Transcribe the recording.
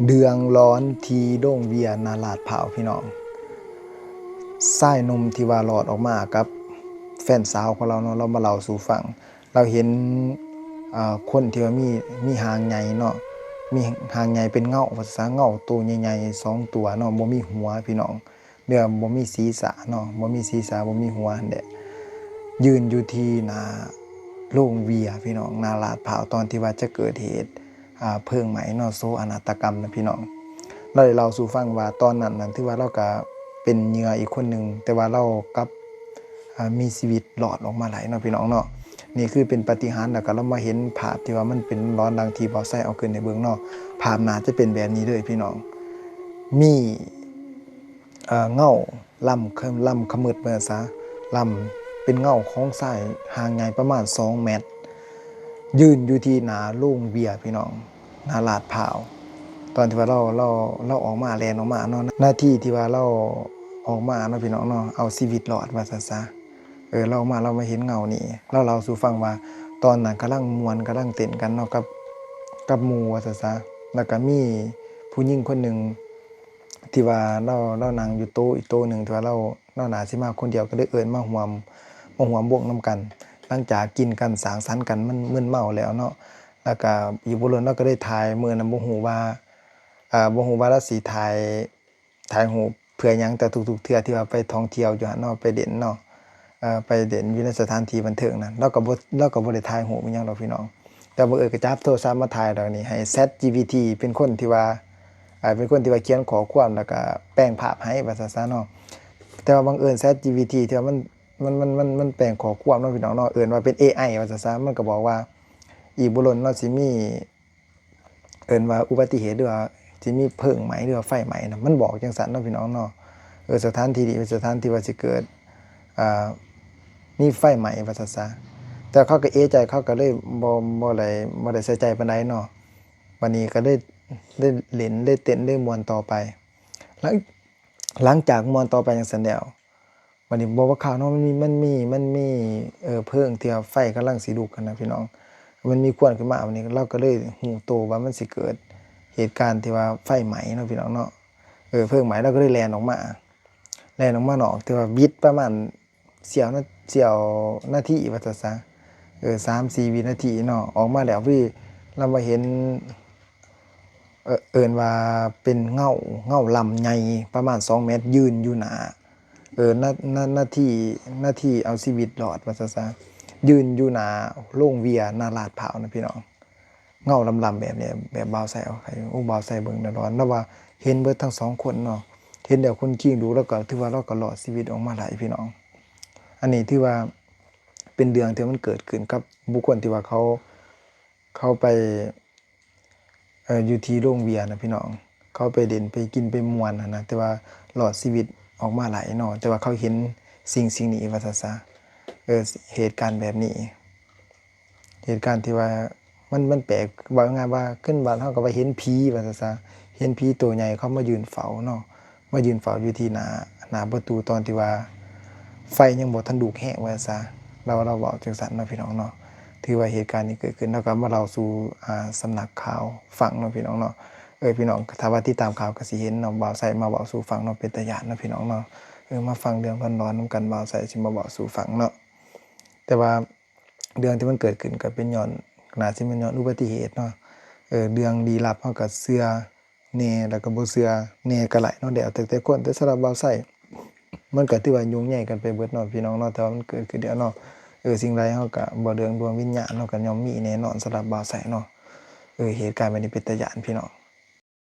เดืองร้อนทีโด่งเวียนาลาดเผาพี่น้องไส้นมที่ว่าหลอดออกมากับแฟนสาวของเราเนาะเรามาเล่าสู่ฟังเราเห็นคนที่ว่ามีหางใหญ่เนาะมีหางใหญ่เป็นเงาภาษาเงาตัวใหญ่ๆ2ตัวเนาะบ่มีหัวพี่น้องเนื้อบ่มีศีรษะเนาะบ่มีศีรษะบ่มีหัวเด้ยืนอยู่ที่หน้าโรงเวียพี่น้องนาลาดเผาตอนที่ว่าจะเกิดเหตุเพลิงไหม้เนาะโซอนาตกรรมนะพี่น้องเราได้เล่าสู่ฟังว่าตอนนั้นที่ว่าเราก็เป็นเหยื่ออีกคนหนึ่งแต่ว่าเรากับมีชีวิตหลอดออกมาหลายเนาะพี่น้องเนาะนี่คือเป็นปาฏิหาริย์แล้วก็เรามาเห็นภาพที่ว่ามันเป็นร้อนดังที่บ่อไส้เอาขึ้นในเบื้องเนาะภาพน่าจะเป็นแบบนี้เลยพี่น้องมีเงาล่ำขมืดเมื่อซะล่ำเป็นเงาของทรายห่างใหญ่ประมาณ2 เมตรยืนอยู่ที่หน้าโรงเบียร์พี่น้องหน้าลาดพร้าวตอนที่ว่าเราออกมาแลนออกมาเนาะหน้าที่ที่ว่าเราออกมาเนาะพี่น้องเนาะเอาชีวิตรอดว่าซะเราออกมาเรามาเห็นเงานี่เราสู่ฟังว่าตอนนั้นกำลังม่วนกำลังเต้นกันเนาะกับหมู่ว่าซะแล้วก็มีผู้หญิงคนหนึ่งที่ว่าเรานั่งอยู่โต๊ะอีกโต๊ะหนึ่งที่ว่าเราน่าสิมาคนเดียวก็เลยเอิ้นมาร่วมวงนำกันหลังจากกินกันสังสรรค์กันมันมึนเมาแล้วเนาะแล้วก็อีบุรุษเราก็ได้ถ่ายมื้อนั้นบ่ฮู้ว่าเราสิถ่ายรูปเพื่อหยังแต่ทุกๆเทื่อที่ว่าไปท่องเที่ยวอยู่หั่นเนาะไปเด่นเนาะไปเด่นอยู่ในสถานที่บันเทิงนั้นเราก็บ่ได้ถ่ายรูปอิหยังดอกพี่น้องแต่บังเอิญก็จับโทรศัพท์มาถ่ายดอกนี้ให้ ChatGPT เป็นคนที่ว่าเขียนข้อความแล้วก็แปลงภาพให้ว่าซะเนาะแต่ว่าบังเอิญ ChatGPT ที่ว่ามันแปลงข้อความเนาะพี่น้องเนาะเอิ้นว่าเป็น AI ว่าซะมันก็บอกว่าอีบุรุษเนาะสิมีเอิ้นว่าอุบัติเหตุหรือว่าสิมีเพลิงไหม้หรือว่าไฟไหม้น่ะมันบอกจังซั่นเนาะพี่น้องเนาะสถานที่นี้เป็นสถานที่ว่าสิเกิดมีไฟไหม้ว่าซะแต่เขาก็เอะใจเขาก็เลยบ่ได้ใส่ใจปานใดเนาะวันนี้ก็ได้เล่นได้เต้นได้ม่วนต่อไปหลังจากม่วนต่อไปจังซั่นแล้ววันนี้บ่ว่าข่าวเนาะมันมีเพลิงที่ว่าไฟกำลังสิลุกกันนะพี่น้องมันมีควันขึ้นมาวันนี้เราก็เลยฮู้โตว่ามันสิเกิดเหตุการณ์ที่ว่าไฟไหม้เนาะพี่น้องเนาะเพลิงไหม้เราก็เลยแล่นออกมานอกที่ว่าวิดประมาณเสี้ยวนาทีว่าซะ3-4 วินาทีเนาะออกมาแล้วเรามาเห็นเอิ้นว่าเป็นเงาลำใหญ่ประมาณ2 เมตรยืนอยู่หน้าหน้าที่เอาชีวิตรอดว่าซะยืนอยู่หน้าโรงเบียร์หน้าลาดพร้าวนะพี่น้องเงาลำแบบนี้แบบบ่าวใส่เอาใครบ่าวใส่เบิ่งแน่นอนแล้วว่าเห็นเบิดทั้ง2คนเนาะเห็นแล้วคนจริงดูแล้วก็ถือว่าเราก็รอดชีวิตออกมาได้พี่น้องอันนี้ถือว่าเป็นเรื่องที่มันเกิดขึ้นกับบุคคลที่ว่าเขาไปอยู่ที่โรงเบียร์นะพี่น้องเขาไปเด่นไปกินไปม่วนนะแต่ว่าหลอดชีวิตออกมาหลายเนาะแต่ว่าเขาเห็นสิ่งนี้ว่าซะเหตุการณ์แบบนี้เหตุการณ์ที่ว่ามันแปลกว่าง่ายว่าขึ้นบ้านเฮาก็ว่าเห็นผีว่าซะเห็นผีตัวใหญ่เขามายืนเฝ้าเนาะมายืนเฝ้าอยู่ที่หน้าประตูตอนที่ว่าไฟยังบ่ทันลุกแห้งว่าซะเราเว้าจังซั่นเนาะพี่น้องเนาะถือว่าเหตุการณ์นี้เกิดขึ้นแล้วก็มาเล่าสู่สำนักข่าวฟังเนาะพี่น้องเนาะพี่น้องถ้าว่าติดตามข่าวก็สิเห็นเนาะบ่าวไสมาเว้าสู่ฟังเนาะเป็นตาย้านเนาะพี่น้องเนาะมาฟังเรื่องร้อนๆนำกันบ่าวไสสิมาเว้าสู่ฟังเนาะแต่ว่าเรื่องที่มันเกิดขึ้นก็เป็นย้อนน่าสิเป็นย้อนอุบัติเหตุเนาะเรื่องลี้ลับเฮาก็เชื่อแหน่แล้วก็บ่เชื่อแหน่ก็หลายเนาะแล้วแต่คนแต่สำหรับบ่าวไสมันก็ถือว่ายุ่งใหญ่กันไปเบิดเนาะพี่น้องเนาะแต่ว่ามันเกิดขึ้นเดี๋ยวเนาะสิ่งใดเฮาก็บ่เรื่องดวงวิญญาณเนาะก็ย่อมมีแน่นอนสำหรับบ่าวไสเนาะเหตุการณ์แบบนี้เป็นตาย้านพี่น้อง